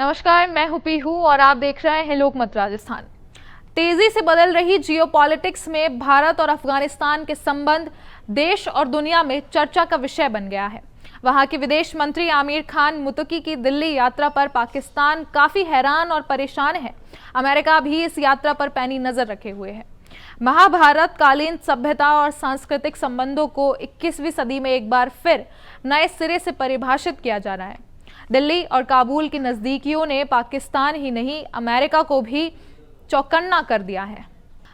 नमस्कार, मैं हूं पीहू और आप देख रहे हैं लोकमत राजस्थान। तेजी से बदल रही जियोपॉलिटिक्स में भारत और अफगानिस्तान के संबंध देश और दुनिया में चर्चा का विषय बन गया है। वहां के विदेश मंत्री आमिर खान मुत्तकी की दिल्ली यात्रा पर पाकिस्तान काफी हैरान और परेशान है। अमेरिका भी इस यात्रा पर पैनी नजर रखे हुए है। महाभारत कालीन सभ्यता और सांस्कृतिक संबंधों को 21वीं सदी में एक बार फिर नए सिरे से परिभाषित किया जा रहा है। दिल्ली और काबुल की नजदीकियों ने पाकिस्तान ही नहीं अमेरिका को भी चौकन्ना कर दिया है।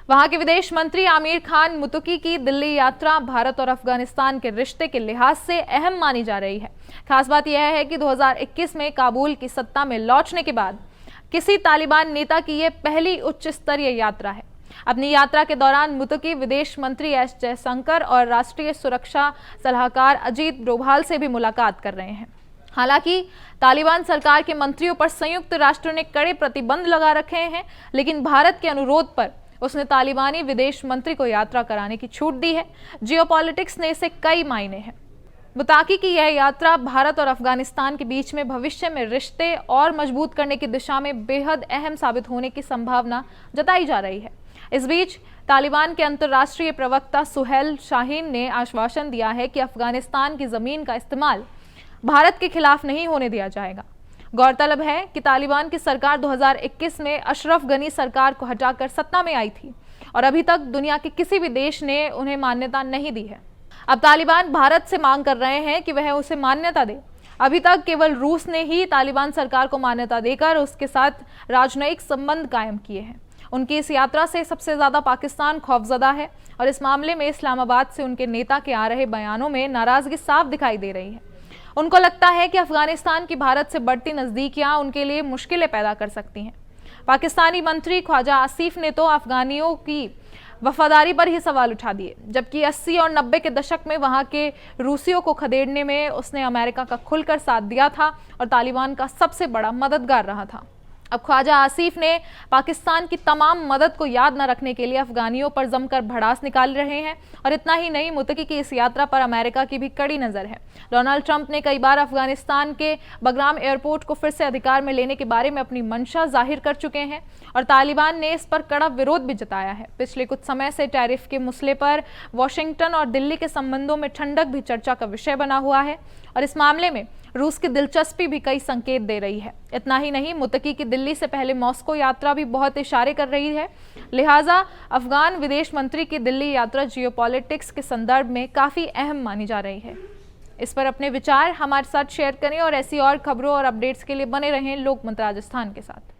वहां के विदेश मंत्री आमिर खान मुत्तकी की दिल्ली यात्रा भारत और अफगानिस्तान के रिश्ते के लिहाज से अहम मानी जा रही है। खास बात यह है कि 2021 में काबुल की सत्ता में लौटने के बाद किसी तालिबान नेता की यह पहली उच्च स्तरीय यात्रा है। अपनी यात्रा के दौरान मुत्तकी विदेश मंत्री एस जयशंकर और राष्ट्रीय सुरक्षा सलाहकार अजीत डोभाल से भी मुलाकात कर रहे हैं। हालांकि तालिबान सरकार के मंत्रियों पर संयुक्त राष्ट्र ने कड़े प्रतिबंध लगा रखे हैं, लेकिन भारत के अनुरोध पर उसने तालिबानी विदेश मंत्री को यात्रा कराने की छूट दी है। जियोपॉलिटिक्स ने इसे कई मायने हैं। मुत्तकी की यह यात्रा भारत और अफगानिस्तान के बीच में भविष्य में रिश्ते और मजबूत करने की दिशा में बेहद अहम साबित होने की संभावना जताई जा रही है। इस बीच तालिबान के अंतर्राष्ट्रीय प्रवक्ता सुहेल शाहीन ने आश्वासन दिया है कि अफगानिस्तान की जमीन का इस्तेमाल भारत के खिलाफ नहीं होने दिया जाएगा। गौरतलब है कि तालिबान की सरकार 2021 में अशरफ गनी सरकार को हटाकर सत्ता में आई थी और अभी तक दुनिया के किसी भी देश ने उन्हें मान्यता नहीं दी है। अब तालिबान भारत से मांग कर रहे हैं कि वह उसे मान्यता दे। अभी तक केवल रूस ने ही तालिबान सरकार को मान्यता देकर उसके साथ राजनयिक संबंध कायम किए हैं। उनकी इस यात्रा से सबसे ज्यादा पाकिस्तान खौफजदा है और इस मामले में इस्लामाबाद से उनके नेता के आ रहे बयानों में नाराजगी साफ दिखाई दे रही है। उनको लगता है कि अफगानिस्तान की भारत से बढ़ती नजदीकियां उनके लिए मुश्किलें पैदा कर सकती हैं। पाकिस्तानी मंत्री ख्वाजा आसिफ ने तो अफगानियों की वफादारी पर ही सवाल उठा दिए, जबकि 80 और 90 के दशक में वहां के रूसियों को खदेड़ने में उसने अमेरिका का खुलकर साथ दिया था और तालिबान का सबसे बड़ा मददगार रहा था। अब ख्वाजा आसिफ ने पाकिस्तान की तमाम मदद को याद न रखने के लिए अफगानियों पर जमकर भड़ास निकाल रहे हैं। और इतना ही नहीं, मुत्तकी की इस यात्रा पर अमेरिका की भी कड़ी नजर है। डोनाल्ड ट्रंप ने कई बार अफगानिस्तान के बगराम एयरपोर्ट को फिर से अधिकार में लेने के बारे में अपनी मंशा जाहिर कर चुके हैं और तालिबान ने इस पर कड़ा विरोध भी जताया है। पिछले कुछ समय से टैरिफ के मसले पर वाशिंगटन और दिल्ली के संबंधों में ठंडक भी चर्चा का विषय बना हुआ है और इस मामले में रूस की दिलचस्पी भी कई संकेत दे रही है। इतना ही नहीं, मुत्तकी की दिल्ली से पहले मॉस्को यात्रा भी बहुत इशारे कर रही है। लिहाजा अफगान विदेश मंत्री की दिल्ली यात्रा जियोपॉलिटिक्स के संदर्भ में काफी अहम मानी जा रही है। इस पर अपने विचार हमारे साथ शेयर करें और ऐसी और खबरों और अपडेट्स के लिए बने रहें लोकमत राजस्थान के साथ।